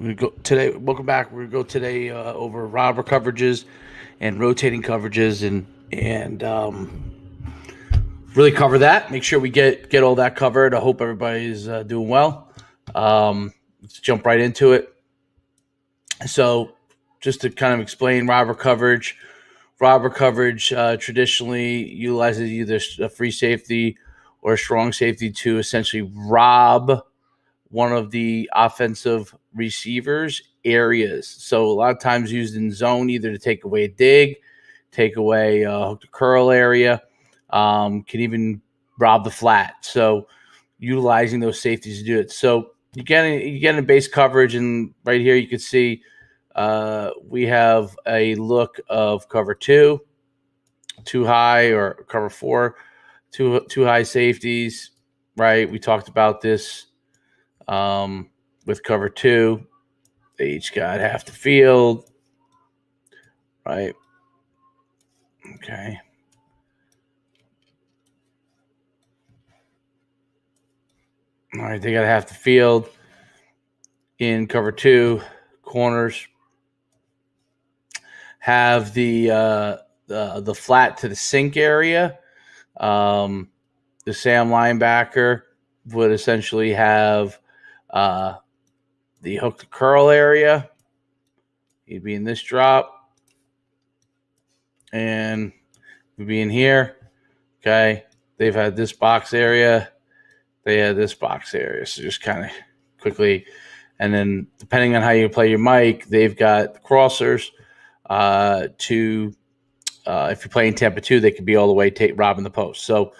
We go today. Welcome back. We're gonna go today over robber coverages and rotating coverages, and really cover that. Make sure we get all that covered. I hope everybody's doing well. Let's jump right into it. So, just to kind of explain robber coverage. Robber coverage traditionally utilizes either a free safety or a strong safety to essentially rob one of the offensive receivers areas. So a lot of times used in zone, either to take away a dig, take away a hook to curl area, can even rob the flat. So utilizing those safeties to do it. So you get a base coverage, and right here you can see we have a look of cover two, too high, or cover four, too high safeties. Right, we talked about this with cover two. They each got half the field, right? Okay. All right, they got half the field in cover two. Corners have the flat to the sink area. The Sam linebacker would essentially have the hook to curl area. He'd be in this drop, and he'd be in here. Okay, they've had this box area. They had this box area. So just kind of quickly, and then depending on how you play your mic, they've got the crossers to if you're playing Tampa 2, they could be all the way robbing the post. So,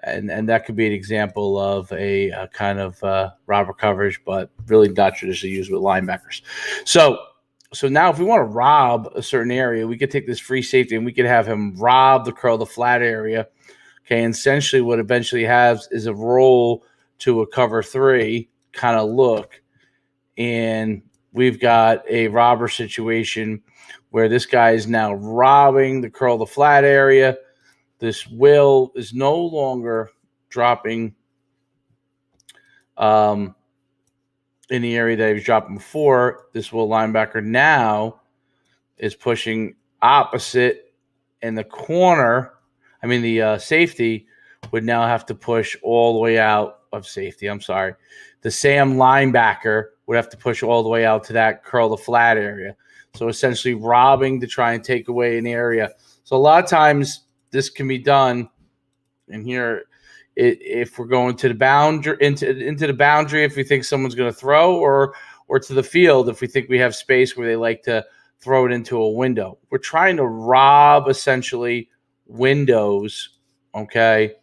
and that could be an example of a kind of robber coverage, but really not traditionally used with linebackers. So now if we want to rob a certain area, we could take this free safety and we could have him rob the curl, the flat area. Okay, and essentially what eventually has is a roll to a cover three kind of look. And we've got a robber situation where this guy is now robbing the curl, the flat area. This will is no longer dropping in the area that he was dropping before. This will linebacker now is pushing opposite, and the corner, the safety would now have to push all the way out of safety. I'm sorry. The Sam linebacker would have to push all the way out to that curl the flat area. So essentially robbing to try and take away an area. So a lot of times this can be done. And here, if we're going to the boundary, into the boundary, if we think someone's going to throw, or to the field, if we think we have space where they like to throw it into a window. We're trying to rob essentially windows, okay,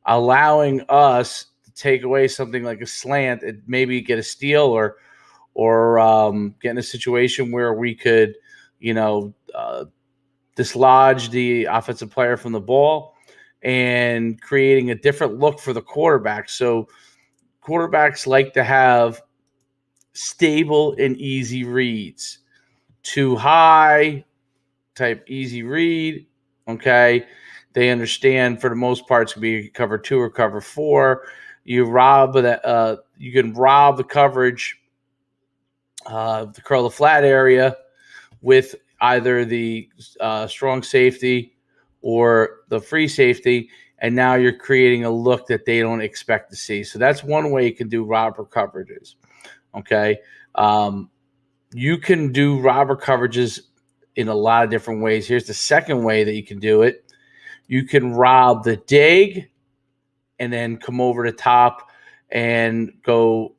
allowing us to take away something like a slant and maybe get a steal or get in a situation where we could, dislodge the offensive player from the ball and creating a different look for the quarterback. So quarterbacks like to have stable and easy reads. Too high type easy read, okay? They understand for the most part it's going to be cover two or cover four. You rob that. You can rob the coverage, the curl the flat area, with either the strong safety or the free safety, and now you're creating a look that they don't expect to see. So that's one way you can do robber coverages. Okay, you can do robber coverages in a lot of different ways. Here's the second way that you can do it. You can rob the dig and then come over the top and go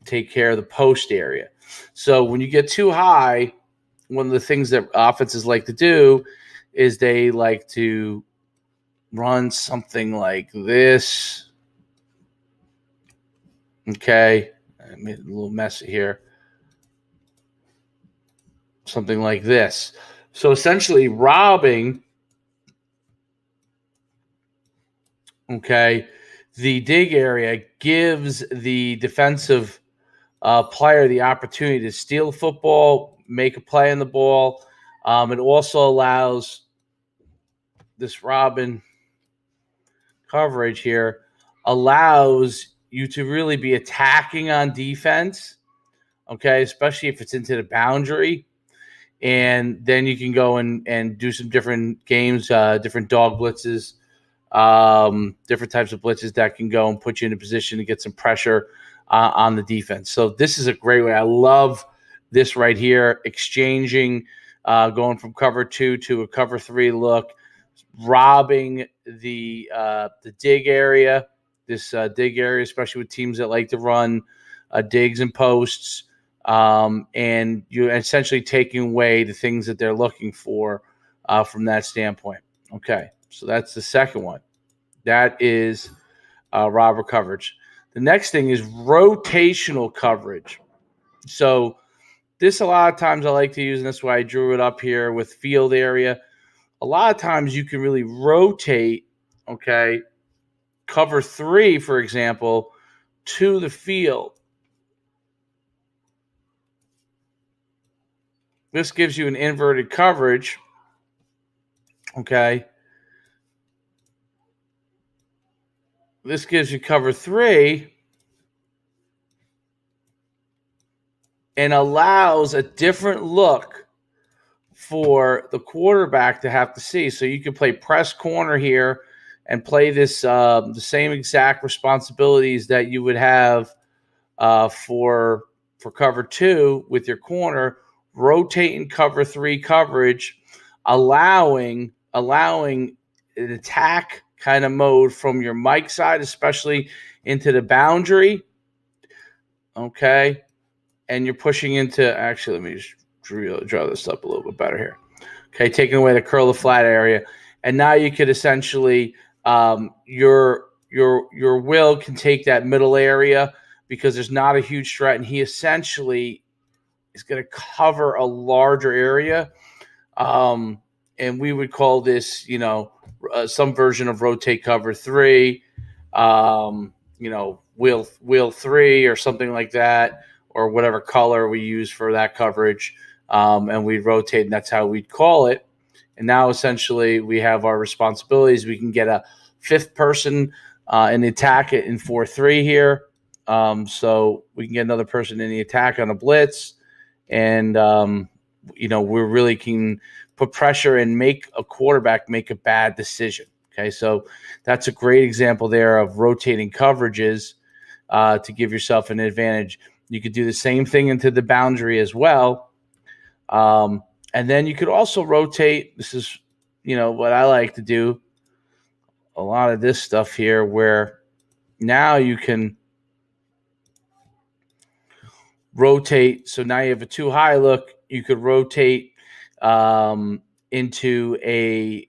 take care of the post area. So when you get too high, one of the things that offenses like to do is they like to run something like this. Okay, I made it a little messy here. Something like this. So essentially robbing, okay, the dig area gives the defensive player the opportunity to steal the football, make a play on the ball. It also allows this robbing coverage here, allows you to really be attacking on defense, okay, especially if it's into the boundary. And then you can go and do some different games, different dog blitzes, different types of blitzes that can go and put you in a position to get some pressure on the defense. So this is a great way. I love this right here, exchanging, going from cover 2 to a cover 3 look, robbing the dig area, dig area, especially with teams that like to run digs and posts. And you're essentially taking away the things that they're looking for from that standpoint. Okay, so that's the second one. That is robber coverage. The next thing is rotational coverage. So this, a lot of times I like to use, and that's why I drew it up here with field area. A lot of times you can really rotate, okay, cover 3, for example, to the field. This gives you an inverted coverage, okay? This gives you cover 3 and allows a different look for the quarterback to have to see. So you can play press corner here and play this the same exact responsibilities that you would have for cover 2 with your corner, rotating cover 3 coverage, allowing an attack kind of mode from your mic side, especially into the boundary. Okay. And you're pushing into, actually, let me just draw this up a little bit better here. Okay. Taking away the curl of flat area. And now you could essentially, your will can take that middle area because there's not a huge threat. And he essentially is going to cover a larger area. And we would call this, some version of rotate cover 3, wheel 3 or something like that, or whatever color we use for that coverage. And we'd rotate, and that's how we'd call it. And now essentially we have our responsibilities. We can get a 5th person in the attack in 4-3 here. So we can get another person in the attack on a blitz. And, we really can put pressure and make a quarterback make a bad decision. Okay, so that's a great example there of rotating coverages to give yourself an advantage. You could do the same thing into the boundary as well. And then you could also rotate. This is, what I like to do. A lot of this stuff here where now you can rotate. So now you have a 2 high look. You could rotate into a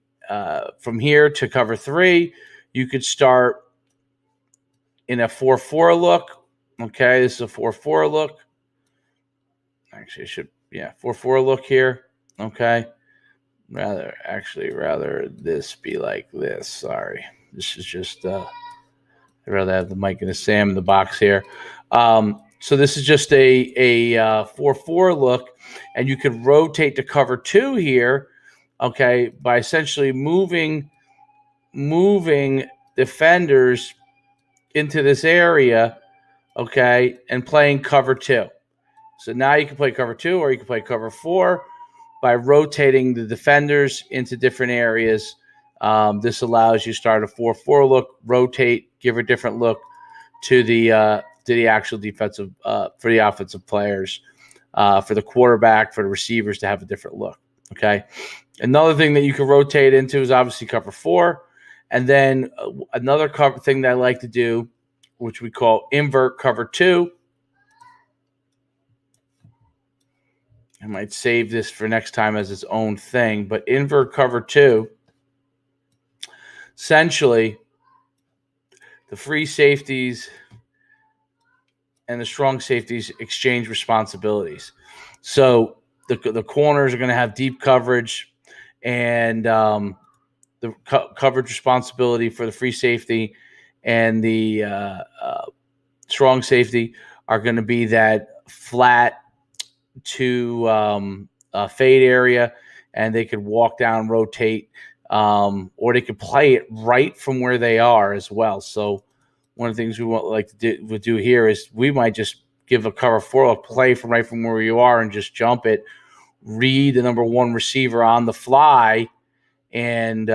from here to cover 3. You could start in a 4-4 look. Okay, this is a 4-4 look. Actually, 4-4 look here. Okay, rather this be like this. Sorry, this is just I'd rather have the Mike and the Sam in the box here. So this is just a 4-4 look, and you could rotate to cover 2 here, okay, by essentially moving defenders into this area, okay, and playing cover 2. So now you can play cover 2 or you can play cover 4 by rotating the defenders into different areas. This allows you to start a 4-4 look, rotate, give a different look to the actual defensive for the offensive players, for the quarterback, for the receivers to have a different look. Okay. Another thing that you can rotate into is obviously cover 4. And then another cover thing that I like to do, which we call invert cover 2. I might save this for next time as its own thing, but invert cover 2, essentially the free safeties and the strong safeties exchange responsibilities. So the corners are going to have deep coverage, and the coverage responsibility for the free safety and the strong safety are going to be that flat to fade area, and they could walk down, rotate, or they could play it right from where they are as well. So one of the things we would do here is we might just give a cover 4, a play from right from where you are and just jump it. Read the number 1 receiver on the fly and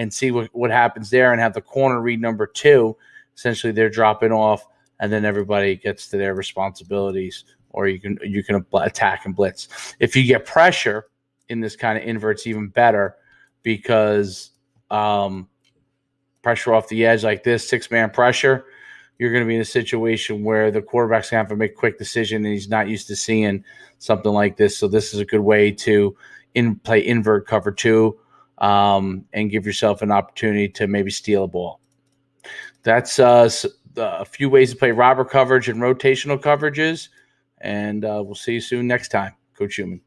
see what happens there, and have the corner read number 2. Essentially, they're dropping off, and then everybody gets to their responsibilities, or you can attack and blitz. If you get pressure in this kind of invert, it's even better, because pressure off the edge like this, 6-man pressure, you're going to be in a situation where the quarterback's going to have to make a quick decision, and he's not used to seeing something like this. So this is a good way to play invert cover 2 and give yourself an opportunity to maybe steal a ball. That's a few ways to play robber coverage and rotational coverages, and we'll see you soon next time. Coach Schuman.